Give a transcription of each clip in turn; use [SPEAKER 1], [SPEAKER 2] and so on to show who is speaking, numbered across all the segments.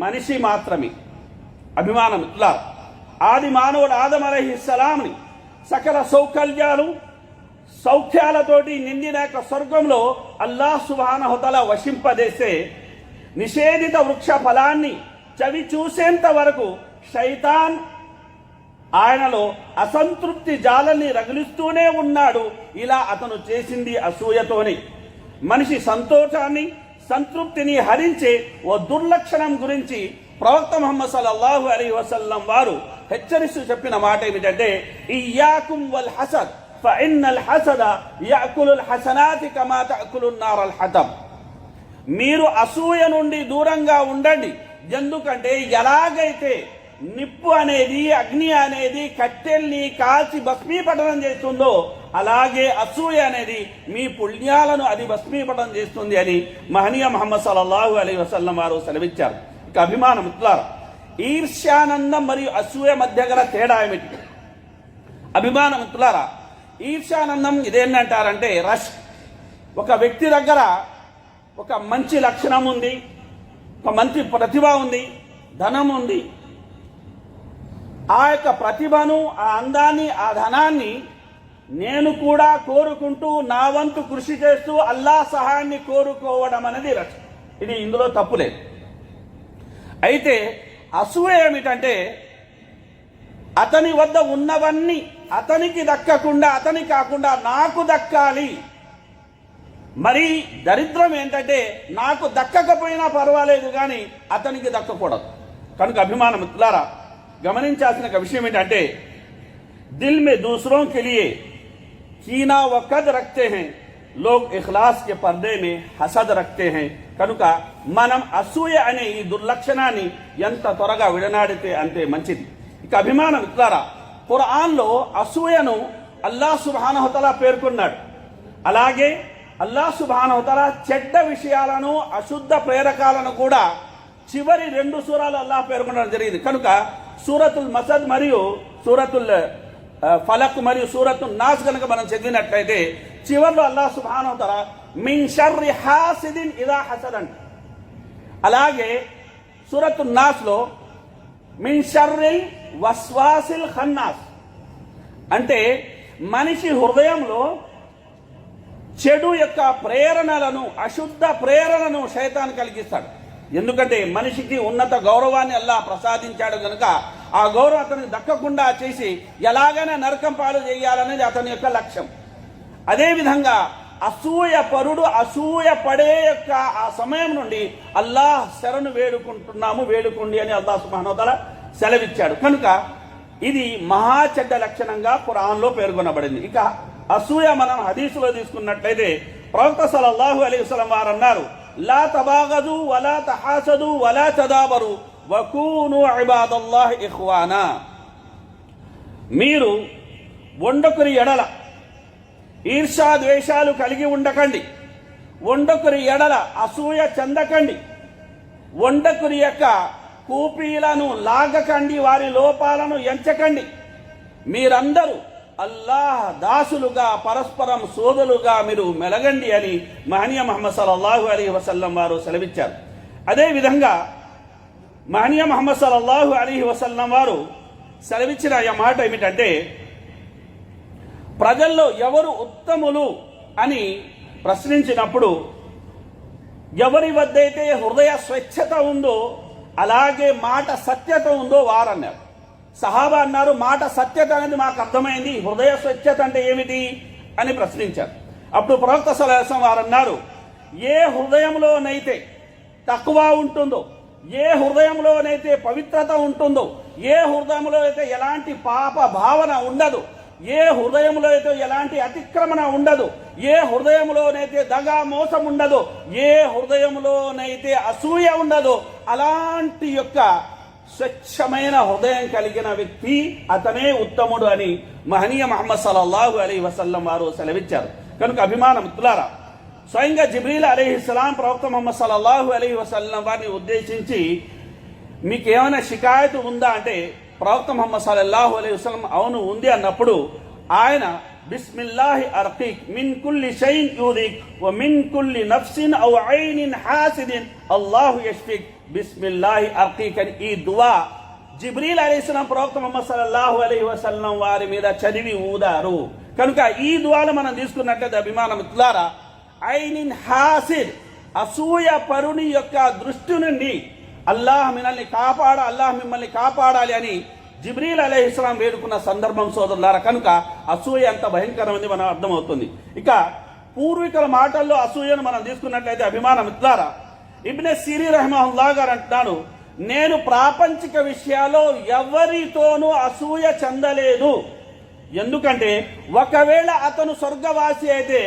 [SPEAKER 1] మనిషి మాత్రమే. అభిమానం ఇట్లా ఆది మానవుడు ఆదం అలైహిస్సలాంని సకల సౌఖ్యాలతోటి నిండిన స్వర్గంలో అల్లాహ్ సుబ్హానహు వ తఆలా వశింపదేస్తే నిషేధిత వృక్ష ఫలాన్ని చవి చూసేంత వరకు శైతాన్ ఆయనలో అసంతృప్తి జాలని రగిలిస్తూనే ఉన్నాడు. ఇలా అతను చేసింది అసూయతోనే. మనిషి సంతృప్తిని హరించే ఓ దుర్లక్షణం గురించి ప్రవక్త ముహమ్మద్ సల్లల్లాహు అలైహి వసల్లం వారు హెచ్చరిస్తూ చెప్పిన మాట ఏమిటంటే, ఇయ్యాకుం వల్ హసద్ ఫఇన్నల్ హసద యఅకులుల్ హసనాతి కమా తఅకులున్ నారల్ హతబ్. మీరు అసూయ నుండి దూరంగా ఉండండి. ఎందుకంటే ఎలాగైతే నిప్పు అనేది, అగ్ని అనేది కట్టెల్ని కాల్చి భస్మీపటనం చేస్తుందో అలాగే అసూయ అనేది మీ పుణ్యాలను అది భస్మీపటనం చేస్తుంది అని మహనీయ ముహమ్మద్ సల్లల్లాహు అలైహి వసల్లం వారు సెలవిచ్చారు. ఇక అభిమానం మిత్రులారా, ఈర్ష్యానందం మరియు అసూయ మధ్య గల తేడా ఏమిటి? అభిమానం మిత్రులారా, ఈర్ష్యానందం ఇదేంటంటారంటే ఒక వ్యక్తి దగ్గర ఒక మంచి లక్షణం ఉంది, ఒక మంచి ప్రతిభ ఉంది, ధనం ఉంది. ఆ యొక్క ప్రతిభను, ఆ అందాన్ని, ఆ ధనాన్ని నేను కూడా కోరుకుంటూ నా వంతు కృషి చేస్తూ అల్లాహ్ సహాయాన్ని కోరుకోవడం అనేది ఇది ఇందులో తప్పులేదు. అయితే అసూయ ఏమిటంటే అతని వద్ద ఉన్నవన్నీ అతనికి దక్కకుండా, అతని కాకుండా నాకు దక్కాలి. మరి దరిద్రం ఏంటంటే నాకు దక్కకపోయినా పర్వాలేదు కానీ అతనికి దక్కకూడదు. కనుక అభిమానం మిత్రులారా, గమనించాల్సిన విషయం ఏంటంటే దిల్ మే దూసరోं के लिए कीना व कद रखते हैं, लोग इखलास के पर्दे में हसद रखते हैं. కనుక మనం అసూయ అనే ఈ దుర్లక్షణాన్ని ఎంత త్వరగా విడనాడితే అంతే మంచిది. ఇక అభిమానం మిత్రులారా, ఖురాన్లో అసూయను అల్లాహ్ సుబ్హానహు వ తఆలా పేర్కొన్నాడు. అలాగే అల్లాహ్ సుబ్హానహు వ తఆలా చెడ్డ విషయాలను, అశుద్ధ ప్రేరకాలను కూడా చివరి 2 సూరాలు అల్లాహ్ పేర్కొనడం జరిగింది. కనుక సూరతుల్ మసద్ మరియు సూరతుల్ ఫలక్ మరియు సూరతుల్ నాస్ కనుక మనం చదివినట్లయితే చివర్లో అల్లాహ్ సుబ్హానహు వ తఆలా మిన్ షర్రి హాసిదిన్ ఇదా హసద్ అంట. అలాగే సూరతుల్ నాస్ లో మిన్ షర్రిల్ వస్వాసిల్ ఖన్నాస్ అంటే మనిషి హృదయంలో చెడు యొక్క ప్రేరణలను, అశుద్ధ ప్రేరణను శైతాన్ కలిగిస్తాడు. ఎందుకంటే మనిషికి ఉన్నత గౌరవాన్ని అల్లాహ్ ప్రసాదించాడు కనుక ఆ గౌరవం అతనికి దక్కకుండా చేసి ఎలాగైనా నరకం పాలు చేయాలనేది అతని యొక్క లక్ష్యం. అదేవిధంగా అసూయ పడే యొక్క ఆ సమయం నుండి అల్లాహ్ శరణు వేడుకోండి అని అల్లాహ్ సుబ్హానహు వ తఆలా సెలవిచ్చాడు. కనుక ఇది మహా చెడ్డ లక్షణంగా ఖురాన్లో పేర్కొనబడింది. ఇక అసూయ మనం హదీసులో తీసుకున్నట్లయితే ప్రవక్త సల్లల్లాహు అలైహి వసల్లం వారు అన్నారు, లా తబాగదు వలా తహాసదు వలా తదాబరు వకూను ఇబాదల్లాహి ఇఖ్వానా. మీరు ఒండొకరి ఎడల ఈర్ష్యా ద్వేషాలు కలిగి ఉండకండి, ఒండొకరి ఎడల అసూయ చెందకండి, ఒండొకరి యొక్క కూపీలను లాగకండి, వారి లోపాలను ఎంచకండి. మీరందరూ అల్లాహ్ దాసులుగా, పరస్పరం సోదరులుగా మీరు మెలగండి అని మహనీయ ముహమ్మద్ సల్లల్లాహు అలైహి వసల్లం వారు సెలవిచ్చారు. అదేవిధంగా మహనీయ ముహమ్మద్ సల్లల్లాహు అలైహి వసల్లం వారు సెలవిచ్చిన ఆ మాట ఏమిటంటే, ప్రజల్లో ఎవరు ఉత్తములు అని ప్రశ్నించినప్పుడు ఎవరి వద్దైతే హృదయ స్వచ్ఛత ఉందో, అలాగే మాట సత్యత ఉందో వారన్నారు. సహాబా అన్నారు, మాట సత్యత అనేది మాకు అర్థమైంది, హృదయ స్వచ్ఛత అంటే ఏమిటి అని ప్రశ్నించారు. అప్పుడు ప్రవక్త సల్లల్లాహు అలైహి వసల్లం వారు అన్నారు, ఏ హృదయంలోనైతే తక్వా ఉంటుందో, ఏ హృదయంలోనైతే పవిత్రత ఉంటుందో, ఏ హృదయంలో అయితే ఎలాంటి పాప భావన ఉండదు, ఏ హృదయంలో అయితే ఎలాంటి అతిక్రమణ ఉండదు, ఏ హృదయంలోనైతే దగా మోసం ఉండదు, ఏ హృదయంలోనైతే అసూయ ఉండదో అలాంటి యొక్క స్వచ్ఛమైన హృదయం కలిగిన వ్యక్తి అతనే ఉత్తముడు అని మహనీయ ముహమ్మద్ సల్లల్లాహు అలైహి వసల్లం వారు సెలవిచ్చారు. కనుక అభిమాన మిత్రులారా, స్వయంగా జిబ్రీల్ అలైహిస్సలాం ప్రవక్త ముహమ్మద్ సల్లల్లాహు అలైహి వసల్లం వారిని ఉద్దేశించి మీకు ఏమైనా షికాయతు ఉందా అంటే ప్రవక్త ముహమ్మద్ సల్లల్లాహు అలైహి వసల్లం అవును ఉంది అన్నప్పుడు ఆయన బిస్మిల్లాహి అర్కీక్ మిన్ కుల్లి షైన్ యూదిక్ వ మిన్ కుల్లి నఫ్సిన్ ఔ ఐనిన్ హాసిదిన్ అల్లాహు యష్ఫిక్ బిస్మిల్లాహి అర్కీక్ అని ఈ దువా జిబ్రీల్ అలైహిస్సలాం ప్రవక్త ముహమ్మద్ సల్లల్లాహు అలైహి వసల్లం వారి మీద చదివి ఊదారు. కనుక ఈ దువాలు మనం తీసుకున్నట్లయితే అభిమాన మిత్రులారా, ఐనిన్ హాసిద్ అసూయ పరుని యొక్క దృష్టి నుండి అల్లాహ్ మిమ్మల్ని కాపాడాలి అని జిబ్రీల్ అలైహిస్సలాం వేడుకున్న సందర్భం సోదరులారా. కనుక అసూయ ఎంత భయంకరమైంది మనం అర్థమవుతుంది. ఇక పూర్వీకుల మాటల్లో అసూయను మనం తీసుకున్నట్లయితే అభిమాన మిత్రులారా, ఇబ్నే సిరీ రహిమహుల్లాహ్ గారు అంటున్నాడు, నేను ప్రాపంచిక విషయాల్లో ఎవరితోనూ అసూయ చెందలేదు. ఎందుకంటే ఒకవేళ అతను స్వర్గవాసి అయితే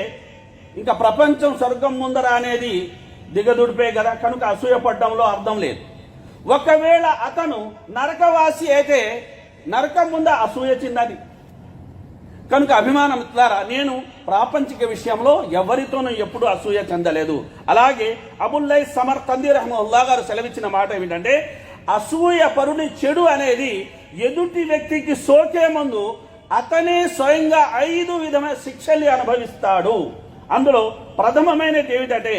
[SPEAKER 1] ఇంకా ప్రపంచం స్వర్గం ముందర అనేది దిగదుడిపే కదా. కనుక అసూయ పడ్డంలో అర్థం లేదు. ఒకవేళ అతను నరకవాసి అయితే నరకం ముంద అసూయ చిన్నది. కనుక అభిమాన మిత్రులారా, నేను ప్రాపంచిక విషయంలో ఎవరితోనూ ఎప్పుడూ అసూయ చెందలేదు. అలాగే అబుల్లై సమర్కంది రహ్మతుల్లాహ్ గారు సెలవిచ్చిన మాట ఏమిటంటే, అసూయ పరుని చెడు అనేది ఎదుటి వ్యక్తికి సోకే ముందు అతనే స్వయంగా 5 విధమైన శిక్షల్ని అనుభవిస్తాడు. అందులో ప్రథమమైనది ఏమిటంటే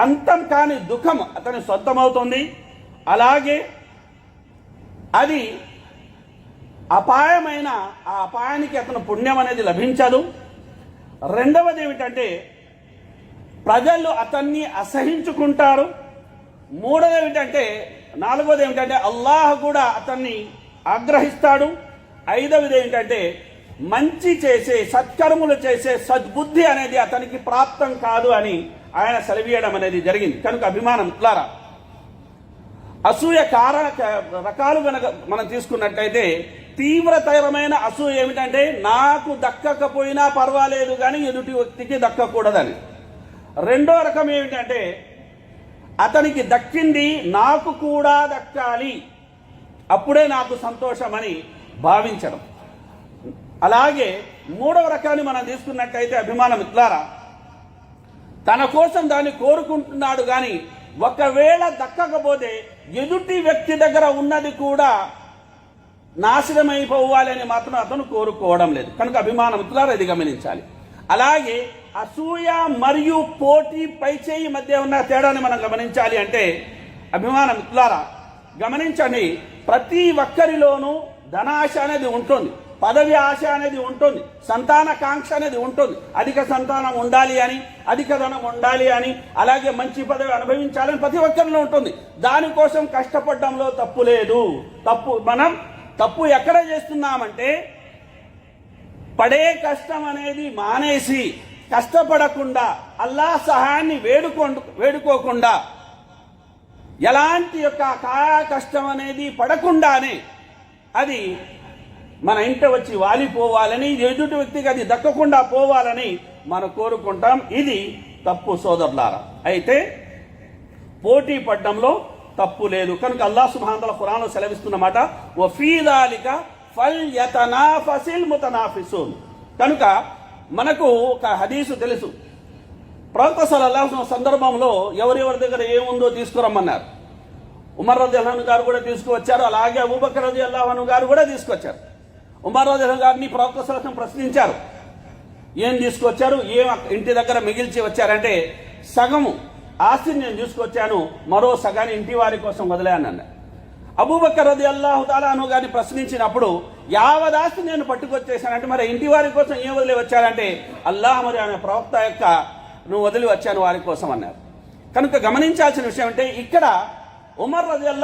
[SPEAKER 1] అంతం కాని దుఃఖం అతని సొంతమవుతుంది. అలాగే అది అపాయమైన ఆ అపాయానికి అతను పుణ్యం అనేది లభించదు. రెండవది ఏమిటంటే ప్రజలు అతన్ని అసహించుకుంటారు. నాలుగవది ఏమిటంటే అల్లాహ్ కూడా అతన్ని ఆగ్రహిస్తాడు. ఐదవది ఏంటంటే మంచి చేసే సత్కర్ములు చేసే సద్బుద్ధి అనేది అతనికి ప్రాప్తం కాదు అని ఆయన సెలవీయడం అనేది జరిగింది. కనుక అభిమానం మిత్రులారా, అసూయ రకాలు కనుక మనం తీసుకున్నట్టయితే తీవ్రతరమైన అసూయ ఏమిటంటే నాకు దక్కకపోయినా పర్వాలేదు కానీ ఎదుటి వ్యక్తికి దక్కకూడదని. రెండో రకం ఏమిటంటే అతనికి దక్కింది నాకు కూడా దక్కాలి, అప్పుడే నాకు సంతోషమని భావించడం. అలాగే మూడవ రకాన్ని మనం తీసుకున్నట్టయితే అభిమాన మిత్రులారా, తన కోసం దాన్ని కోరుకుంటున్నాడు కానీ ఒకవేళ దక్కకపోతే ఎదుటి వ్యక్తి దగ్గర ఉన్నది కూడా నాశనమైపోవాలని మాత్రం అతను కోరుకోవడం లేదు. కనుక అభిమాన మిత్రులారా ఇది గమనించాలి. అలాగే అసూయ మరియు పోటీ పైచేయి మధ్య ఉన్న తేడాని మనం గమనించాలి. అంటే అభిమాన మిత్రులారా గమనించండి, ప్రతి ఒక్కరిలోనూ ధనాశ అనేది ఉంటుంది, పదవి ఆశ అనేది ఉంటుంది, సంతాన కాంక్ష అనేది ఉంటుంది. అధిక సంతానం ఉండాలి అని, అధిక ధనం ఉండాలి అని, అలాగే మంచి పదవి అనుభవించాలని ప్రతి ఒక్కరిలో ఉంటుంది. దానికోసం కష్టపడడంలో తప్పు లేదు. మనం తప్పు ఎక్కడ చేస్తున్నామంటే పడే కష్టం అనేది మానేసి కష్టపడకుండా అల్లాహ్ సహాయాన్ని వేడుకోకుండా ఎలాంటి యొక్క కాయ కష్టం అనేది పడకుండానే అది మన ఇంట వచ్చి వాలిపోవాలని, ఎదుటి వ్యక్తికి అది దక్కకుండా పోవాలని మనం కోరుకుంటాం. ఇది తప్పు సోదరులారా. అయితే పోటీ పడ్డంలో తప్పు లేదు. కనుక అల్లాహ్ సుబ్హానహు వ తఆలా ఖురాన్లో సెలవిస్తున్నమాట వఫీ దాలిక ఫల్యతనాఫసిల్ ముతనాఫిసూన్. కనుక మనకు ఒక హదీసు తెలుసు, ప్రవక్త సల్లల్లాహు అలైహి వసల్లం సందర్భంలో ఎవరెవరి దగ్గర ఏముందో తీసుకురమ్మన్నారు. ఉమర్ రలియల్లాహు అన్హు గారు కూడా తీసుకువచ్చారు, అలాగే అబూబకర్ రలియల్లాహు అన్హు గారు కూడా తీసుకొచ్చారు. ఉమర్ రలియల్లాహు గారిని ప్రవక్త సల్లల్లాహు అలైహి వసల్లం ప్రశ్నించారు, ఏం తీసుకొచ్చారు, ఏం ఇంటి దగ్గర మిగిల్చి వచ్చారంటే సగము ఆస్తిని నేను తీసుకొచ్చాను, మరో సగాన్ని ఇంటి వారి కోసం వదిలేను అన్నారు. అబూబకర్ రలియల్లాహు తఆలా అన్హు గారిని ప్రశ్నించినప్పుడు యావదాస్తి నేను పట్టుకొచ్చేసానంటే మరి ఇంటి వారి కోసం ఏం వదిలి వచ్చారంటే అల్లాహ్ మరి ఆమె ప్రవక్త యొక్క నువ్వు వదిలి వచ్చాను వారి కోసం అన్నారు. కనుక గమనించాల్సిన విషయం అంటే ఇక్కడ ఉమర్ రలియల్లాహు